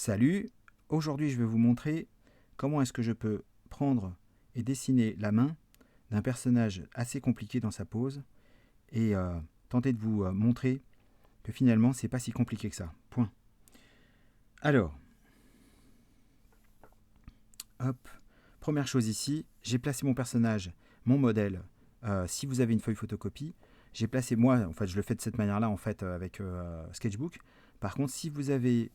Salut, aujourd'hui je vais vous montrer comment est-ce que je peux prendre et dessiner la main d'un personnage assez compliqué dans sa pose et tenter de vous montrer que finalement c'est pas si compliqué que ça. Point. Alors, hop, première chose ici, j'ai placé mon personnage, mon modèle. Si vous avez une feuille photocopie, j'ai placé moi, en fait je le fais de cette manière-là en fait avec Sketchbook. Par contre, si vous avez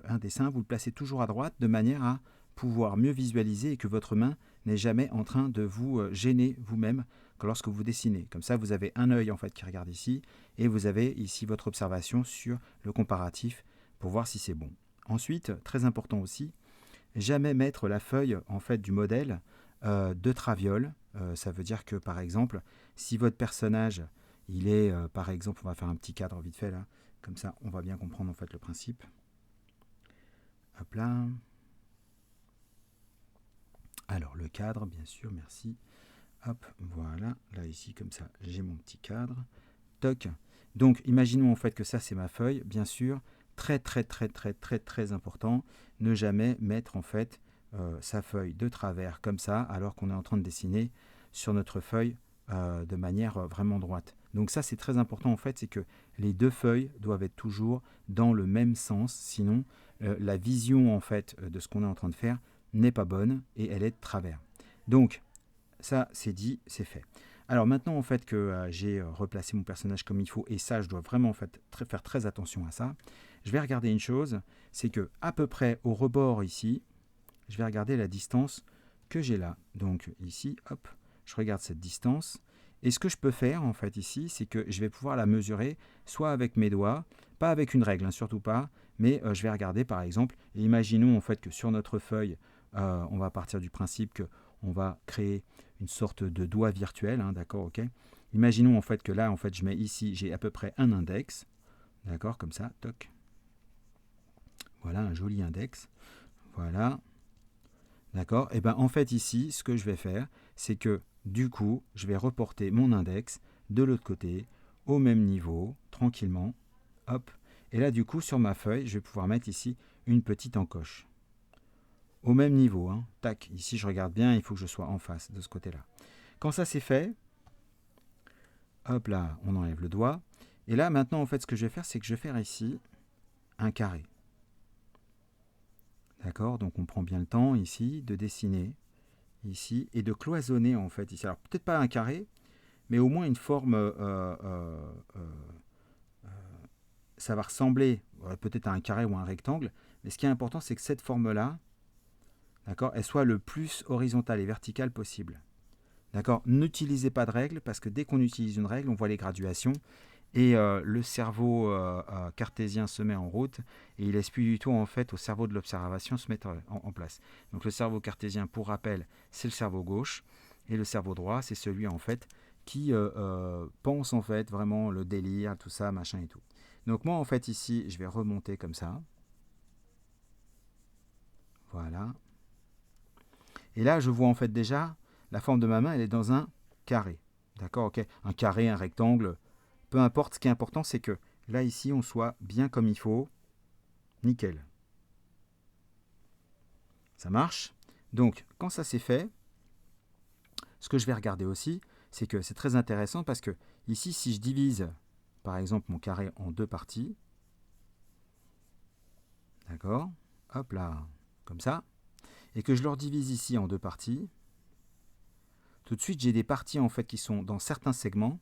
un dessin, vous le placez toujours à droite de manière à pouvoir mieux visualiser et que votre main n'est jamais en train de vous gêner vous-même lorsque vous dessinez. Comme ça, vous avez un œil en fait qui regarde ici et vous avez ici votre observation sur le comparatif pour voir si c'est bon. Ensuite, très important aussi, jamais mettre la feuille en fait du modèle de traviole. Ça veut dire que par exemple, si votre personnage, il est par exemple, on va faire un petit cadre vite fait là, comme ça on va bien comprendre en fait le principe. Hop là. Alors le cadre, bien sûr, merci. Hop, voilà, là ici comme ça, j'ai mon petit cadre. Toc. Donc imaginons en fait que ça c'est ma feuille, bien sûr, très important, ne jamais mettre en fait sa feuille de travers comme ça alors qu'on est en train de dessiner sur notre feuille de manière vraiment droite. Donc ça c'est très important en fait, c'est que les deux feuilles doivent être toujours dans le même sens, sinon la vision en fait de ce qu'on est en train de faire n'est pas bonne et elle est de travers. Donc ça c'est dit, c'est fait. Alors maintenant en fait que j'ai replacé mon personnage comme il faut, et ça je dois vraiment en fait faire très attention à ça, je vais regarder une chose, c'est que à peu près au rebord ici, je vais regarder la distance que j'ai là. Donc ici, hop, je regarde cette distance. Et ce que je peux faire en fait ici, c'est que je vais pouvoir la mesurer soit avec mes doigts, pas avec une règle, hein, surtout pas, mais je vais regarder par exemple, et imaginons en fait que sur notre feuille, on va partir du principe que on va créer une sorte de doigt virtuel, hein, d'accord, ok. Imaginons en fait que là, en fait, je mets ici, j'ai à peu près un index, d'accord, comme ça, toc. Voilà, un joli index. Voilà, d'accord. Et bien en fait ici, ce que je vais faire, c'est que du coup, je vais reporter mon index de l'autre côté, au même niveau, tranquillement. Hop. Et là, du coup, sur ma feuille, je vais pouvoir mettre ici une petite encoche. Au même niveau, hein. Tac. Ici, je regarde bien, il faut que je sois en face de ce côté-là. Quand ça c'est fait, hop là, on enlève le doigt. Et là, maintenant, en fait, ce que je vais faire, c'est que je vais faire ici un carré. D'accord. Donc, on prend bien le temps ici de dessiner ici et de cloisonner en fait ici. Alors peut-être pas un carré, mais au moins une forme. Ça va ressembler peut-être à un carré ou à un rectangle. Mais ce qui est important, c'est que cette forme-là, d'accord, elle soit le plus horizontale et verticale possible. D'accord. N'utilisez pas de règles parce que dès qu'on utilise une règle, on voit les graduations. Et le cerveau cartésien se met en route et il laisse plus du tout en fait au cerveau de l'observation se mettre en place. Donc le cerveau cartésien, pour rappel, c'est le cerveau gauche et le cerveau droit, c'est celui en fait qui pense en fait vraiment le délire, tout ça, machin et tout. Donc moi en fait ici, je vais remonter comme ça. Voilà. Et là, je vois en fait déjà la forme de ma main, elle est dans un carré. D'accord, ok. Un carré, un rectangle, peu importe, ce qui est important, c'est que là, ici, on soit bien comme il faut. Nickel. Ça marche. Donc, quand ça c'est fait, ce que je vais regarder aussi, c'est que c'est très intéressant parce que ici, si je divise, par exemple, mon carré en deux parties, d'accord, hop là, comme ça, et que je le redivise ici en deux parties, tout de suite, j'ai des parties en fait qui sont dans certains segments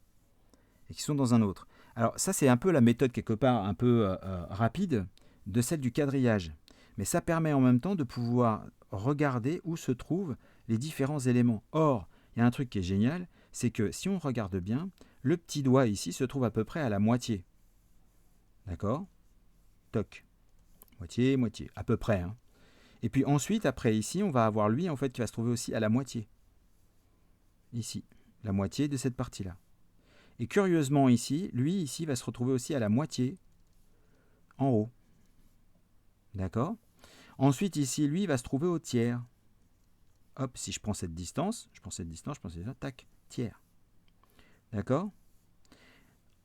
et qui sont dans un autre. Alors ça, c'est un peu la méthode quelque part un peu rapide de celle du quadrillage. Mais ça permet en même temps de pouvoir regarder où se trouvent les différents éléments. Or, il y a un truc qui est génial, c'est que si on regarde bien, le petit doigt ici se trouve à peu près à la moitié. D'accord? Toc. Moitié, moitié. À peu près. Hein. Et puis ensuite, après ici, on va avoir lui en fait qui va se trouver aussi à la moitié. Ici. La moitié de cette partie-là. Et curieusement ici, lui ici va se retrouver aussi à la moitié en haut. D'accord? Ensuite ici, lui va se trouver au tiers. Hop, si je prends cette distance, je prends cette distance, tac, tiers. D'accord?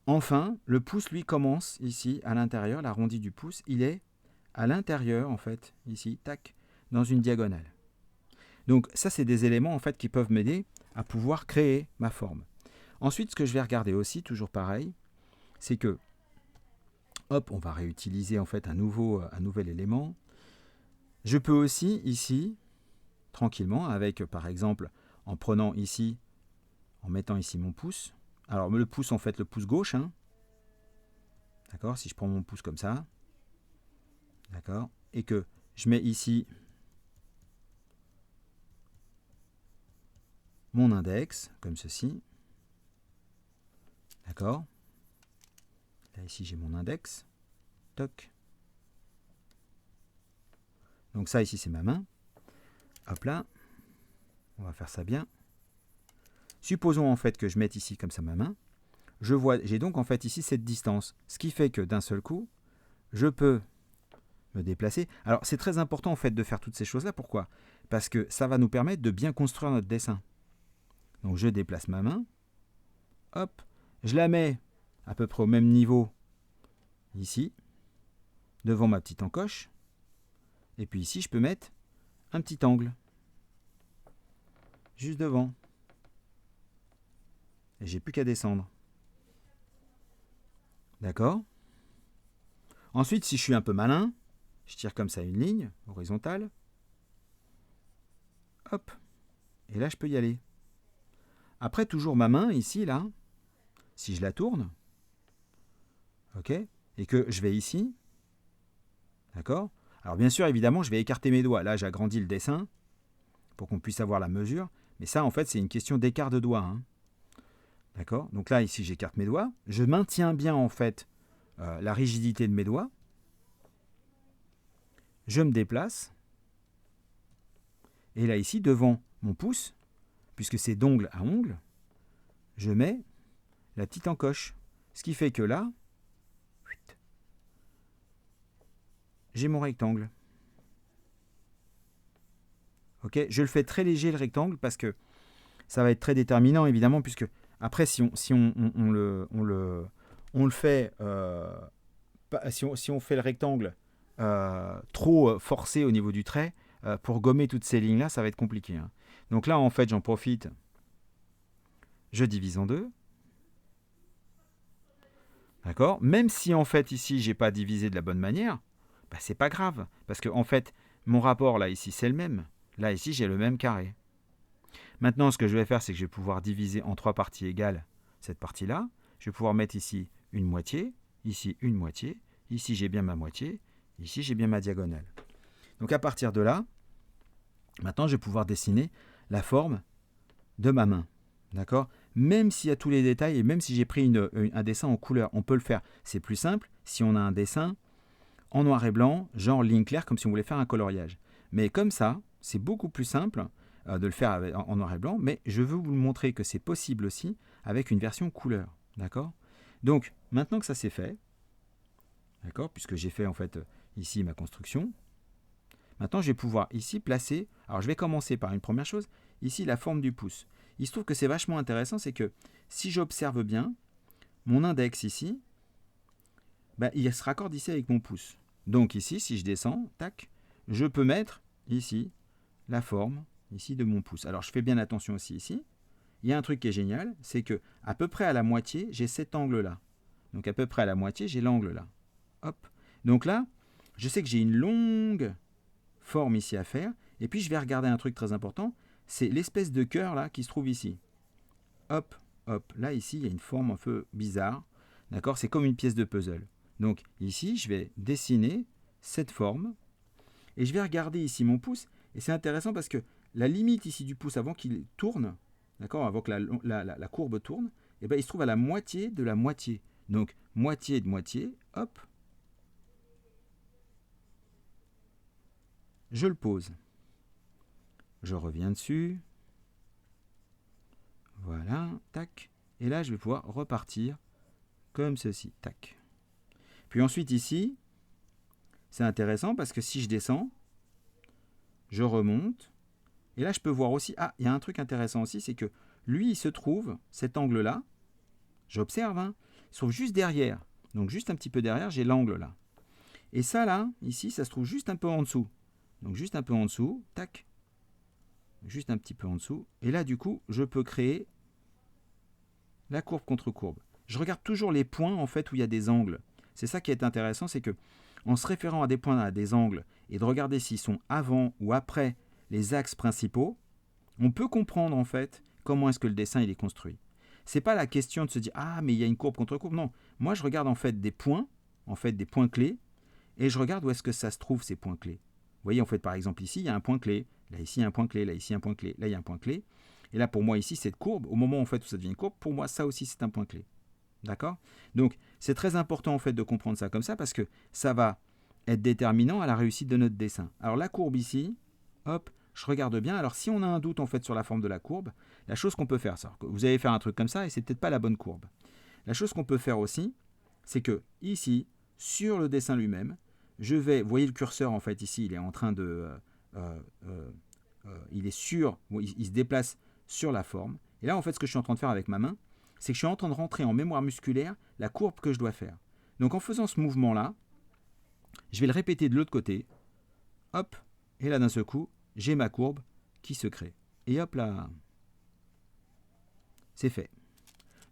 Enfin, le pouce lui commence ici à l'intérieur, l'arrondi du pouce, il est à l'intérieur, en fait, ici, tac, dans une diagonale. Donc ça, c'est des éléments en fait qui peuvent m'aider à pouvoir créer ma forme. Ensuite, ce que je vais regarder aussi, toujours pareil, c'est que, hop, on va réutiliser en fait un nouvel élément. Je peux aussi ici, tranquillement, avec par exemple, en prenant ici, en mettant ici mon pouce. Alors le pouce, en fait, le pouce gauche, hein. D'accord, si je prends mon pouce comme ça, d'accord, et que je mets ici mon index, comme ceci. D'accord. Là, ici, j'ai mon index. Toc. Donc ça, ici, c'est ma main. Hop là. On va faire ça bien. Supposons, en fait, que je mette ici, comme ça, ma main. J'ai donc, en fait, ici, cette distance. Ce qui fait que, d'un seul coup, je peux me déplacer. Alors, c'est très important, en fait, de faire toutes ces choses-là. Pourquoi ? Parce que ça va nous permettre de bien construire notre dessin. Donc, je déplace ma main. Hop. Je la mets à peu près au même niveau, ici, devant ma petite encoche. Et puis ici, je peux mettre un petit angle. Juste devant. Et j'ai plus qu'à descendre. D'accord ? Ensuite, si je suis un peu malin, je tire comme ça une ligne horizontale. Hop. Et là, je peux y aller. Après, toujours ma main, ici, là, si je la tourne, ok, et que je vais ici, d'accord ? Alors bien sûr, évidemment, je vais écarter mes doigts. Là, j'agrandis le dessin pour qu'on puisse avoir la mesure. Mais ça, en fait, c'est une question d'écart de doigts. Hein. D'accord ? Donc là, ici, j'écarte mes doigts. Je maintiens bien, en fait, la rigidité de mes doigts. Je me déplace. Et là, ici, devant mon pouce, puisque c'est d'ongle à ongle, je mets la petite encoche. Ce qui fait que là, j'ai mon rectangle. Ok ? Je le fais très léger, le rectangle, parce que ça va être très déterminant, évidemment, puisque après, si on le fait, si on fait le rectangle trop forcé au niveau du trait, pour gommer toutes ces lignes-là, ça va être compliqué. Hein. Donc là, en fait, j'en profite. Je divise en deux. D'accord ? Même si, en fait, ici, je n'ai pas divisé de la bonne manière, bah, c'est pas grave. Parce que, en fait, mon rapport, là, ici, c'est le même. Là, ici, j'ai le même carré. Maintenant, ce que je vais faire, c'est que je vais pouvoir diviser en 3 parties égales cette partie-là. Je vais pouvoir mettre ici une moitié, ici une moitié, ici j'ai bien ma moitié, ici j'ai bien ma diagonale. Donc à partir de là, maintenant je vais pouvoir dessiner la forme de ma main. D'accord ? Même s'il y a tous les détails et même si j'ai pris un dessin en couleur, on peut le faire. C'est plus simple si on a un dessin en noir et blanc, genre ligne claire, comme si on voulait faire un coloriage. Mais comme ça, c'est beaucoup plus simple de le faire en noir et blanc, mais je veux vous montrer que c'est possible aussi avec une version couleur. D'accord ? Donc, maintenant que ça c'est fait, d'accord, puisque j'ai fait en fait ici ma construction, maintenant je vais pouvoir ici placer, alors je vais commencer par une première chose, ici la forme du pouce. Il se trouve que c'est vachement intéressant, c'est que si j'observe bien, mon index ici, bah, il se raccorde ici avec mon pouce. Donc ici, si je descends, tac, je peux mettre ici la forme ici de mon pouce. Alors je fais bien attention aussi ici. Il y a un truc qui est génial, c'est que à peu près à la moitié, j'ai cet angle-là. Donc à peu près à la moitié, j'ai l'angle là. Hop. Donc là, je sais que j'ai une longue forme ici à faire. Et puis je vais regarder un truc très important, c'est l'espèce de cœur là qui se trouve ici. Hop, hop. Là ici, il y a une forme un peu bizarre. D'accord ? C'est comme une pièce de puzzle. Donc ici, je vais dessiner cette forme. Et je vais regarder ici mon pouce. Et c'est intéressant parce que la limite ici du pouce, avant qu'il tourne, d'accord, avant que la courbe tourne, eh ben, il se trouve à la moitié de la moitié. Donc moitié de moitié, hop. Je le pose. Je reviens dessus. Voilà, tac. Et là, je vais pouvoir repartir comme ceci, tac. Puis ensuite ici, c'est intéressant parce que si je descends, je remonte. Et là, je peux voir aussi, ah, il y a un truc intéressant aussi, c'est que lui, il se trouve, cet angle-là, j'observe, hein, il se trouve juste derrière. Donc juste un petit peu derrière, j'ai l'angle là. Et ça, là, ici, ça se trouve juste un peu en dessous. Donc, juste un peu en dessous, tac, juste un petit peu en dessous. Et là, du coup, je peux créer la courbe contre courbe. Je regarde toujours les points, en fait, où il y a des angles. C'est ça qui est intéressant, c'est que en se référant à des points, à des angles, et de regarder s'ils sont avant ou après les axes principaux, on peut comprendre, en fait, comment est-ce que le dessin il est construit. C'est pas la question de se dire « Ah, mais il y a une courbe contre courbe ». Non, moi, je regarde, en fait, des points clés, et je regarde où est-ce que ça se trouve, ces points clés. Vous voyez, en fait, par exemple, ici, il y a un point clé. Là, ici, il y a un point clé. Là, ici, un point clé. Là, il y a un point clé. Et là, pour moi, ici, cette courbe, au moment en fait, où ça devient une courbe, pour moi, ça aussi, c'est un point clé. D'accord? Donc, c'est très important, en fait, de comprendre ça comme ça, parce que ça va être déterminant à la réussite de notre dessin. Alors, la courbe ici, hop, je regarde bien. Alors, si on a un doute, en fait, sur la forme de la courbe, la chose qu'on peut faire, c'est que vous allez faire un truc comme ça, et c'est peut-être pas la bonne courbe. La chose qu'on peut faire aussi, c'est que ici, sur le dessin lui-même, je vais, vous voyez le curseur en fait ici, il est en train de, il est sur, il se déplace sur la forme. Et là en fait, ce que je suis en train de faire avec ma main, c'est que je suis en train de rentrer en mémoire musculaire la courbe que je dois faire. Donc en faisant ce mouvement-là, je vais le répéter de l'autre côté, hop, et là d'un seul coup, j'ai ma courbe qui se crée. Et hop là, c'est fait.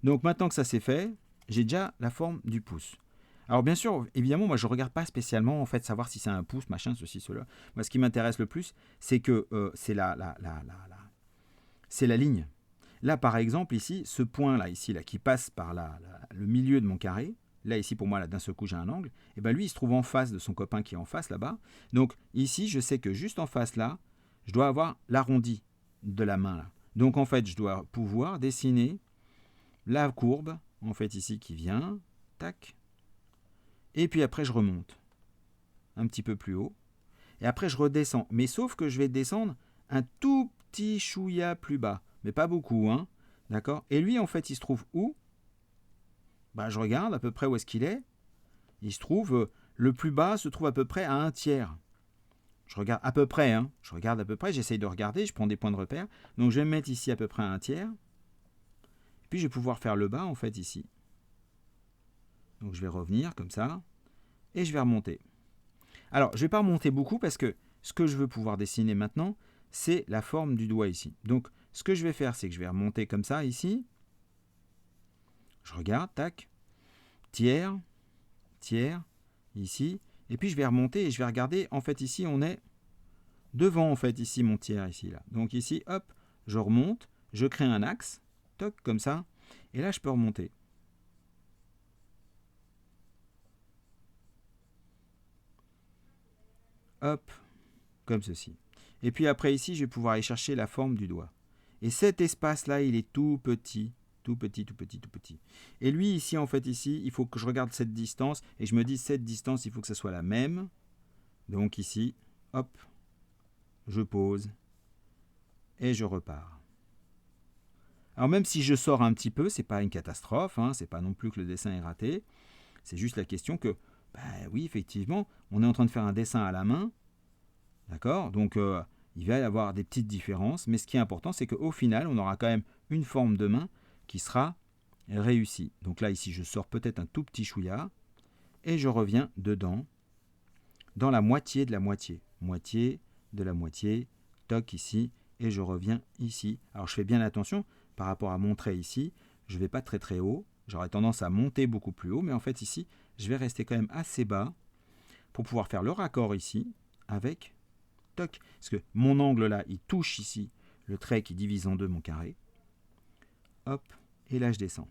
Donc maintenant que ça c'est fait, j'ai déjà la forme du pouce. Alors bien sûr, évidemment, moi je ne regarde pas spécialement en fait savoir si c'est un pouce, machin, ceci, cela. Moi ce qui m'intéresse le plus, c'est que c'est c'est la ligne. Là par exemple ici, ce point là ici là qui passe par le milieu de mon carré, là ici pour moi là d'un seul coup j'ai un angle, et ben lui il se trouve en face de son copain qui est en face là-bas. Donc ici je sais que juste en face là, je dois avoir l'arrondi de la main là. Donc en fait je dois pouvoir dessiner la courbe en fait ici qui vient, tac. Et puis après, je remonte un petit peu plus haut. Et après, je redescends. Mais sauf que je vais descendre un tout petit chouïa plus bas. Mais pas beaucoup, hein. D'accord? Et lui, en fait, il se trouve où? Bah, je regarde à peu près où est-ce qu'il est. Il se trouve, le plus bas se trouve à peu près à un tiers. Je regarde à peu près, hein. Je regarde à peu près, j'essaye de regarder, je prends des points de repère. Donc, je vais me mettre ici à peu près à un tiers. Puis, je vais pouvoir faire le bas, en fait, ici. Donc, je vais revenir comme ça. Et je vais remonter. Alors, je ne vais pas remonter beaucoup parce que ce que je veux pouvoir dessiner maintenant, c'est la forme du doigt ici. Donc, ce que je vais faire, c'est que je vais remonter comme ça ici. Je regarde, tac, tiers, tiers, ici. Et puis, je vais remonter et je vais regarder. En fait, ici, on est devant, en fait, ici, mon tiers, ici, là. Donc, ici, hop, je remonte, je crée un axe, toc, comme ça. Et là, je peux remonter. Hop, comme ceci. Et puis après ici, je vais pouvoir aller chercher la forme du doigt. Et cet espace-là, il est tout petit, tout petit, tout petit, tout petit. Et lui, ici, en fait, ici, il faut que je regarde cette distance et je me dis, cette distance, il faut que ce soit la même. Donc ici, hop, je pose et je repars. Alors même si je sors un petit peu, c'est pas une catastrophe, hein, c'est pas non plus que le dessin est raté. C'est juste la question que, bah oui, effectivement, on est en train de faire un dessin à la main, d'accord? Donc il va y avoir des petites différences, mais ce qui est important, c'est qu'au final, on aura quand même une forme de main qui sera réussie. Donc là, ici, je sors peut-être un tout petit chouïa, et je reviens dedans, dans la moitié de la moitié. Moitié de la moitié, toc ici, et je reviens ici. Alors je fais bien attention, par rapport à mon trait ici, je ne vais pas très très haut, j'aurais tendance à monter beaucoup plus haut, mais en fait ici, je vais rester quand même assez bas, pour pouvoir faire le raccord ici, avec toc, parce que mon angle là, il touche ici le trait qui divise en deux mon carré. Hop, et là je descends.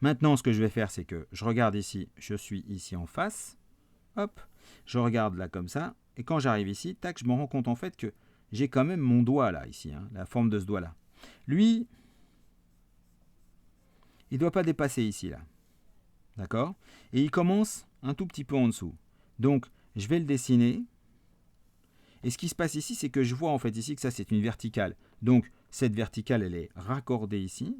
Maintenant, ce que je vais faire, c'est que je regarde ici, je suis ici en face. Hop, je regarde là comme ça. Et quand j'arrive ici, tac, je me rends compte en fait que j'ai quand même mon doigt là, ici, hein, la forme de ce doigt là. Lui, il ne doit pas dépasser ici là. D'accord? Et il commence un tout petit peu en dessous. Donc, je vais le dessiner. Et ce qui se passe ici, c'est que je vois en fait ici que ça c'est une verticale. Donc, cette verticale, elle est raccordée ici.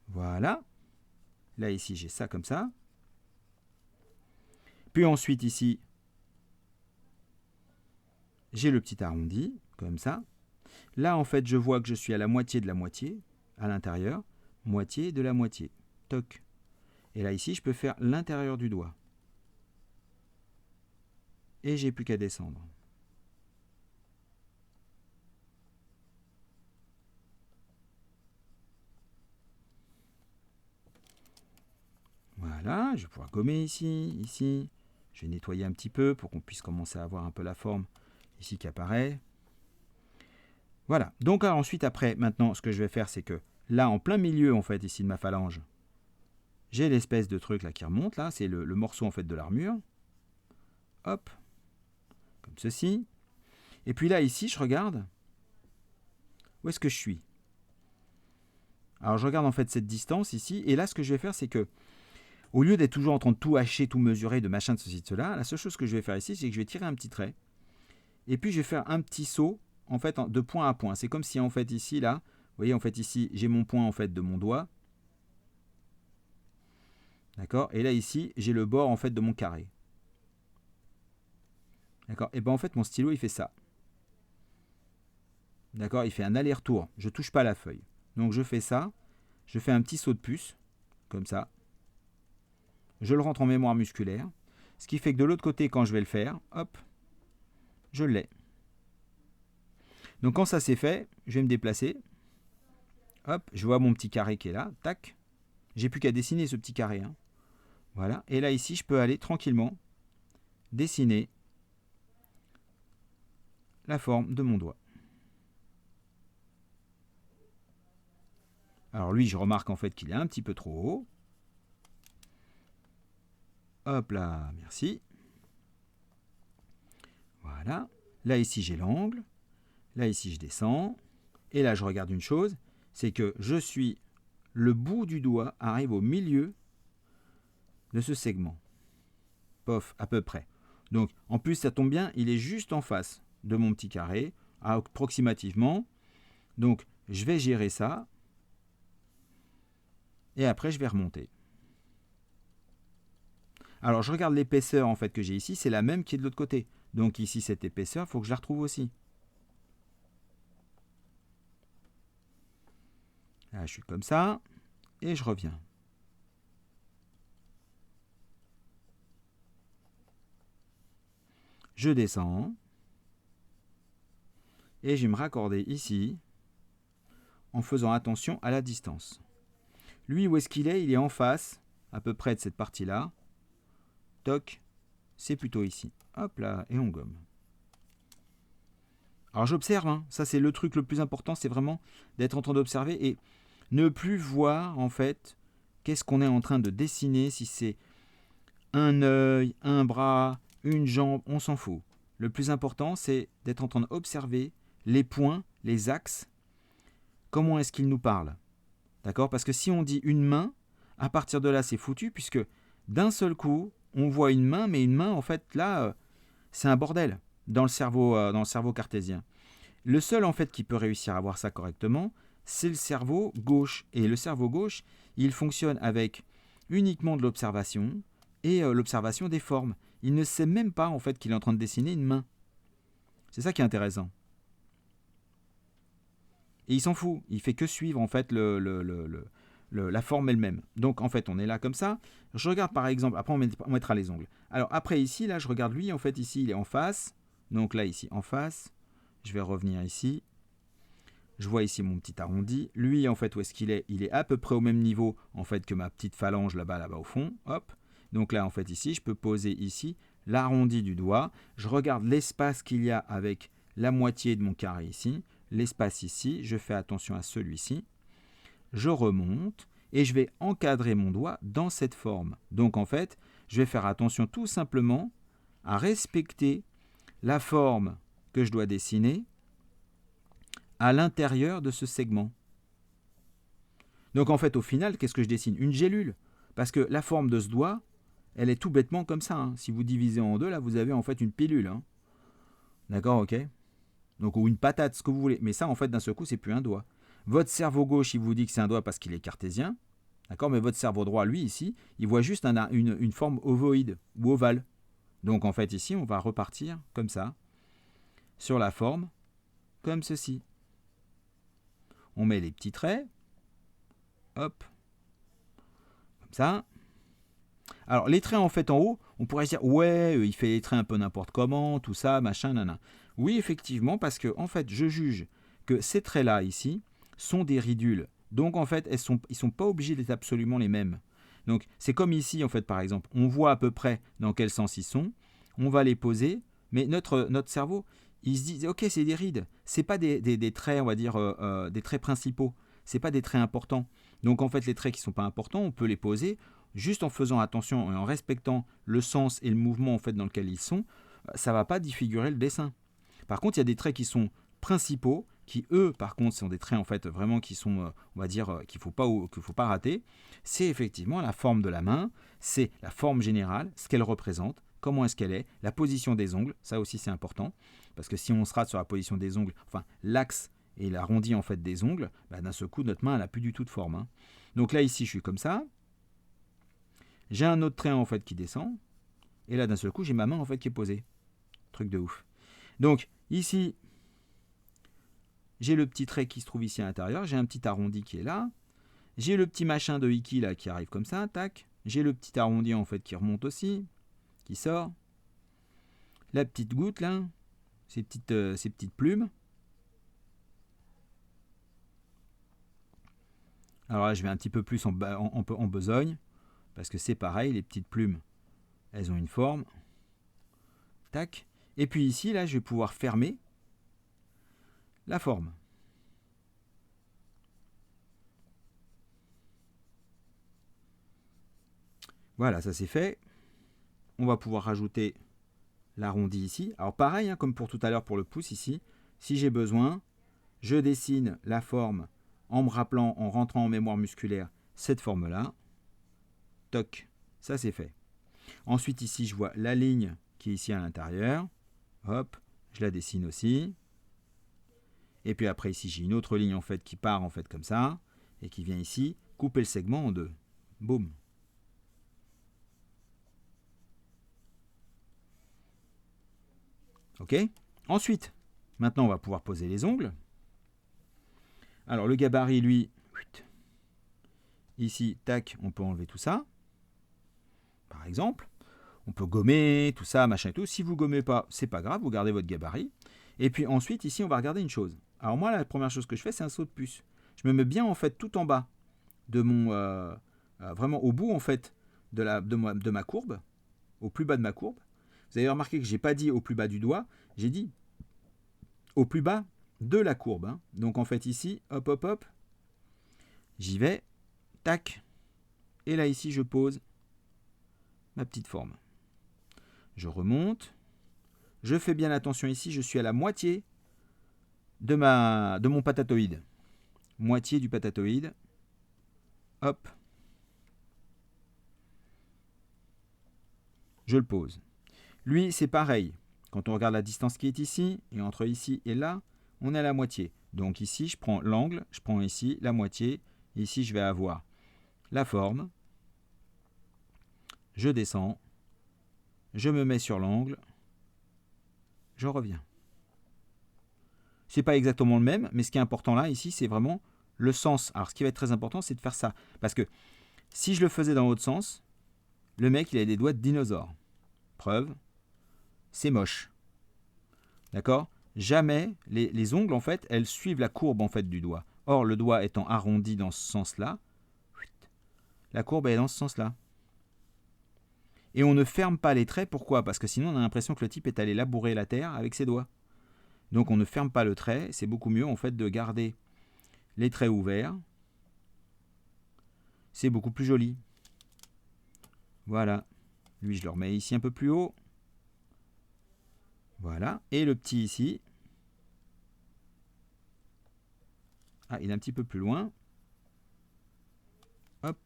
Voilà. Là, ici, j'ai ça comme ça. Puis ensuite, ici, j'ai le petit arrondi, comme ça. Là, en fait, je vois que je suis à la moitié de la moitié, à l'intérieur, moitié de la moitié. Toc. Et là, ici, je peux faire l'intérieur du doigt. Et j'ai plus qu'à descendre. Voilà, je vais pouvoir gommer ici. Je vais nettoyer un petit peu pour qu'on puisse commencer à avoir un peu la forme ici qui apparaît. Voilà, donc alors, ensuite, après, maintenant, ce que je vais faire, c'est que là, en plein milieu, en fait, ici de ma phalange, j'ai l'espèce de truc là qui remonte, là, c'est le morceau, en fait, de l'armure. Hop, comme ceci. Et puis là, ici, je regarde. Où est-ce que je suis? Alors, je regarde, en fait, cette distance ici. Et là, ce que je vais faire, c'est que, au lieu d'être toujours en train de tout hacher, tout mesurer, de machin, de ceci, de cela, la seule chose que je vais faire ici, c'est que je vais tirer un petit trait. Et puis, je vais faire un petit saut, en fait, de point à point. C'est comme si, en fait, ici, là, vous voyez, en fait, ici, j'ai mon point, en fait, de mon doigt. D'accord? Et là, ici, j'ai le bord, en fait, de mon carré. D'accord? Et bien, en fait, mon stylo, il fait ça. D'accord? Il fait un aller-retour. Je ne touche pas la feuille. Donc, je fais ça. Je fais un petit saut de puce, comme ça. Je le rentre en mémoire musculaire. Ce qui fait que de l'autre côté, quand je vais le faire, hop, je l'ai. Donc, quand ça c'est fait, je vais me déplacer. Hop, je vois mon petit carré qui est là. Tac. J'ai plus qu'à dessiner ce petit carré. Hein. Voilà. Et là, ici, je peux aller tranquillement dessiner la forme de mon doigt. Alors lui, je remarque en fait qu'il est un petit peu trop haut. Hop là, merci. Voilà. Là, ici, j'ai l'angle. Là, ici, je descends. Et là, je regarde une chose, c'est que le bout du doigt arrive au milieu de ce segment. Pof, à peu près. Donc, en plus, ça tombe bien, il est juste en face de mon petit carré, approximativement. Donc, je vais gérer ça. Et après, je vais remonter. Alors, je regarde l'épaisseur en fait que j'ai ici, c'est la même qui est de l'autre côté. Donc ici, cette épaisseur, il faut que je la retrouve aussi. Là, je suis comme ça, et je reviens. Je descends, et je vais me raccorder ici, en faisant attention à la distance. Lui, où est-ce qu'il est? Il est en face, à peu près de cette partie-là. Toc, c'est plutôt ici. Hop là, et on gomme. Alors j'observe, hein. Ça c'est le truc le plus important, c'est vraiment d'être en train d'observer et ne plus voir en fait qu'est-ce qu'on est en train de dessiner, si c'est un œil, un bras, une jambe, on s'en fout. Le plus important c'est d'être en train d'observer les points, les axes, comment est-ce qu'ils nous parlent. D'accord? Parce que si on dit une main, à partir de là c'est foutu puisque d'un seul coup on voit une main, mais une main en fait là c'est un bordel dans le cerveau cartésien. Le seul en fait qui peut réussir à voir ça correctement, c'est le cerveau gauche. Et le cerveau gauche, il fonctionne avec uniquement de l'observation et l'observation des formes. Il ne sait même pas en fait qu'il est en train de dessiner une main. C'est ça qui est intéressant. Et il s'en fout. Il fait que suivre en fait la forme elle-même. Donc en fait, on est là comme ça. Je regarde par exemple. Après, on mettra les ongles. Alors après ici, là, je regarde lui. En fait, ici, il est en face. Donc là, ici, en face. Je vais revenir ici. Je vois ici mon petit arrondi. Lui, en fait, où est-ce qu'il est? Il est à peu près au même niveau en fait que ma petite phalange là-bas au fond. Hop. Donc là, en fait, ici, je peux poser ici l'arrondi du doigt. Je regarde l'espace qu'il y a avec la moitié de mon carré ici. L'espace ici. Je fais attention à celui-ci. Je remonte et je vais encadrer mon doigt dans cette forme. Donc, en fait, je vais faire attention tout simplement à respecter la forme que je dois dessiner à l'intérieur de ce segment. Donc en fait, au final, qu'est-ce que je dessine? Une gélule. Parce que la forme de ce doigt, elle est tout bêtement comme ça. Hein. Si vous divisez en deux, là, vous avez en fait une pilule. Hein. D'accord, ok? Donc, ou une patate, ce que vous voulez. Mais ça, en fait, d'un seul coup, c'est plus un doigt. Votre cerveau gauche, il vous dit que c'est un doigt parce qu'il est cartésien. D'accord? Mais votre cerveau droit, lui, ici, il voit juste une forme ovoïde ou ovale. Donc en fait, ici, on va repartir comme ça. sur la forme, comme ceci. On met les petits traits, hop, comme ça. Alors, les traits en fait en haut, on pourrait se dire, ouais, il fait les traits un peu n'importe comment, tout ça, machin, nana. Oui, effectivement, parce que en fait, je juge que ces traits-là, ici, sont des ridules. Donc, en fait, ils ne sont pas obligés d'être absolument les mêmes. Donc, c'est comme ici, en fait, par exemple, on voit à peu près dans quel sens ils sont, on va les poser, mais notre cerveau, il se dit, ok, c'est des rides, c'est pas des traits, on va dire, des traits principaux, c'est pas des traits importants. Donc, en fait, les traits qui ne sont pas importants, on peut les poser juste en faisant attention et en respectant le sens et le mouvement en fait dans lequel ils sont, ça ne va pas défigurer le dessin. Par contre, il y a des traits qui sont principaux, qui eux, par contre, sont des traits en fait vraiment qui sont, on va dire, qu'il faut pas rater. C'est effectivement la forme de la main, c'est la forme générale, ce qu'elle représente, comment est-ce qu'elle est, la position des ongles, ça aussi c'est important, parce que si on se rate sur la position des ongles, enfin l'axe et l'arrondi en fait des ongles, bah, d'un seul coup notre main elle n'a plus du tout de forme. Hein. Donc là ici je suis comme ça. J'ai un autre trait en fait qui descend. Et là d'un seul coup j'ai ma main en fait qui est posée. Truc de ouf. Donc ici j'ai le petit trait qui se trouve ici à l'intérieur. J'ai un petit arrondi qui est là. J'ai le petit machin de Iki là qui arrive comme ça. Tac. J'ai le petit arrondi en fait qui remonte aussi. Qui sort. La petite goutte là. Ces petites plumes. Alors là je vais un petit peu plus en besogne. Parce que c'est pareil, les petites plumes, elles ont une forme. Tac. Et puis ici, là, je vais pouvoir fermer la forme. Voilà, ça c'est fait. On va pouvoir rajouter l'arrondi ici. Alors pareil, hein, comme pour tout à l'heure pour le pouce ici, si j'ai besoin, je dessine la forme en me rappelant, en rentrant en mémoire musculaire, cette forme-là. Toc, ça c'est fait. Ensuite ici, je vois la ligne qui est ici à l'intérieur. Hop, je la dessine aussi. Et puis après ici, j'ai une autre ligne en fait qui part en fait comme ça et qui vient ici couper le segment en deux. Boum. Ok. Ensuite, maintenant on va pouvoir poser les ongles. Alors le gabarit, lui, ici, tac, on peut enlever tout ça. Par exemple, on peut gommer tout ça, machin et tout. Si vous gommez pas, c'est pas grave, vous gardez votre gabarit. Et puis ensuite, ici, on va regarder une chose. Alors moi, la première chose que je fais, c'est un saut de puce. Je me mets bien en fait tout en bas de mon, vraiment au bout en fait de ma courbe, au plus bas de ma courbe. Vous avez remarqué que j'ai pas dit au plus bas du doigt, j'ai dit au plus bas de la courbe. Hein. Donc en fait ici, hop hop hop, j'y vais, tac, et là ici je pose ma petite forme. Je remonte, je fais bien attention ici, je suis à la moitié de mon patatoïde. Moitié du patatoïde. Hop. Je le pose. Lui, c'est pareil. Quand on regarde la distance qui est ici, et entre ici et là, on est à la moitié. Donc ici, je prends l'angle, je prends ici la moitié. Ici, je vais avoir la forme. Je descends. Je me mets sur l'angle. Je reviens. C'est pas exactement le même, mais ce qui est important là, ici, c'est vraiment le sens. Alors, ce qui va être très important, c'est de faire ça. Parce que si je le faisais dans l'autre sens, le mec, il a des doigts de dinosaure. Preuve, c'est moche. D'accord ? Jamais les ongles, en fait, elles suivent la courbe en fait du doigt. Or, le doigt étant arrondi dans ce sens-là, la courbe est dans ce sens-là. Et on ne ferme pas les traits. Pourquoi ? Parce que sinon, on a l'impression que le type est allé labourer la terre avec ses doigts. Donc, on ne ferme pas le trait. C'est beaucoup mieux, en fait, de garder les traits ouverts. C'est beaucoup plus joli. Voilà. Lui, je le remets ici un peu plus haut. Voilà. Et le petit ici. Ah, il est un petit peu plus loin. Hop.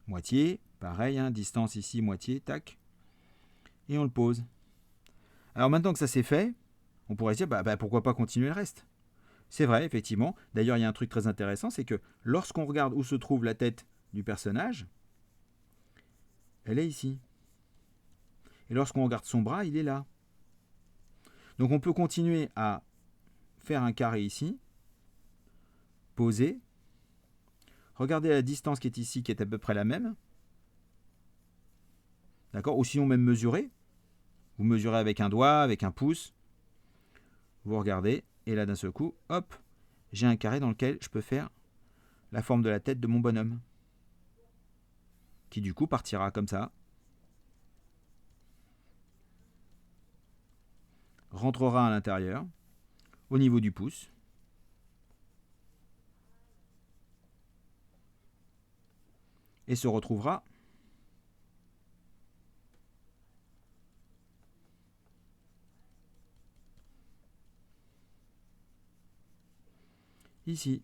Moitié. Pareil, hein, distance ici, moitié. Tac. Et on le pose. Alors maintenant que ça c'est fait, on pourrait se dire, pourquoi pas continuer le reste ? C'est vrai, effectivement. D'ailleurs, il y a un truc très intéressant, c'est que lorsqu'on regarde où se trouve la tête du personnage, elle est ici. Et lorsqu'on regarde son bras, il est là. Donc on peut continuer à faire un carré ici, poser, regardez la distance qui est ici, qui est à peu près la même. D'accord? Ou sinon même mesurer. Vous mesurez avec un doigt, avec un pouce. Vous regardez, et là d'un seul coup, hop, j'ai un carré dans lequel je peux faire la forme de la tête de mon bonhomme. Qui du coup partira comme ça. Rentrera à l'intérieur, au niveau du pouce. Et se retrouvera ici.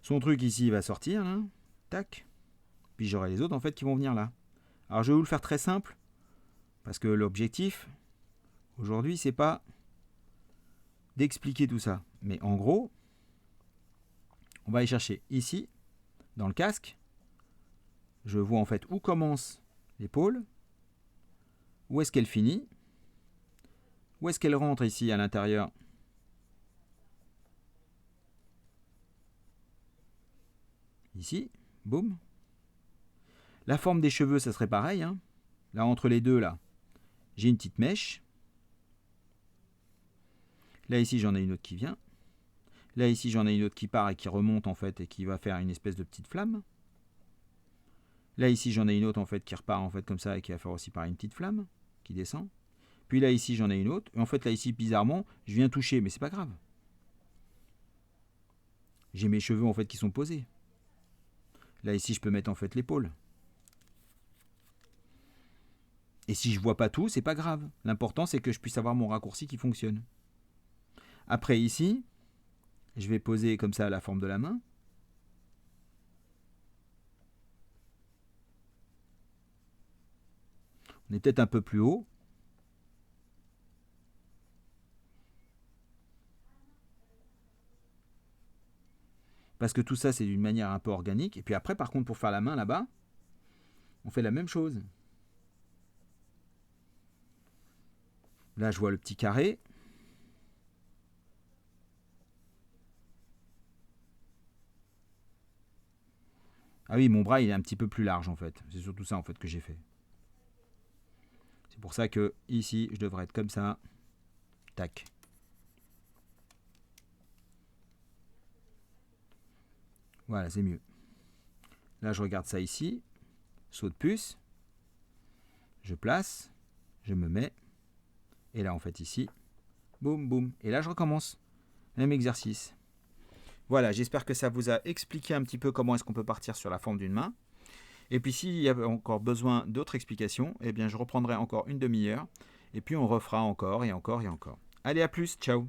Son truc ici va sortir, là. Tac. Puis j'aurai les autres en fait qui vont venir là. Alors je vais vous le faire très simple, parce que l'objectif, aujourd'hui, c'est pas d'expliquer tout ça. Mais en gros, on va aller chercher ici, dans le casque. Je vois en fait où commence l'épaule, où est-ce qu'elle finit, où est-ce qu'elle rentre ici à l'intérieur. Ici, boum. La forme des cheveux, ça serait pareil. Hein. Là, entre les deux, là, j'ai une petite mèche. Là, ici, j'en ai une autre qui vient. Là, ici, j'en ai une autre qui part et qui remonte, en fait, et qui va faire une espèce de petite flamme. Là, ici, j'en ai une autre, en fait, qui repart, en fait, comme ça, et qui va faire aussi pareil une petite flamme, qui descend. Puis là, ici, j'en ai une autre. Et en fait, là, ici, bizarrement, je viens toucher, mais c'est pas grave. J'ai mes cheveux, en fait, qui sont posés. Là, ici, je peux mettre, en fait, l'épaule. Et si je vois pas tout, c'est pas grave. L'important, c'est que je puisse avoir mon raccourci qui fonctionne. Après, ici, je vais poser comme ça la forme de la main. On est peut-être un peu plus haut. Parce que tout ça, c'est d'une manière un peu organique. Et puis après, par contre, pour faire la main là-bas, on fait la même chose. Là, je vois le petit carré. Ah oui, mon bras, il est un petit peu plus large, en fait. C'est surtout ça, en fait, que j'ai fait. C'est pour ça que ici, je devrais être comme ça. Tac. Voilà, c'est mieux. Là, je regarde ça ici. Saut de puce. Je place. Je me mets. Et là, en fait, ici. Boum, boum. Et là, je recommence. Même exercice. Voilà, j'espère que ça vous a expliqué un petit peu comment est-ce qu'on peut partir sur la forme d'une main. Et puis, s'il y a encore besoin d'autres explications, eh bien, je reprendrai encore une demi-heure. Et puis, on refera encore et encore et encore. Allez, à plus. Ciao.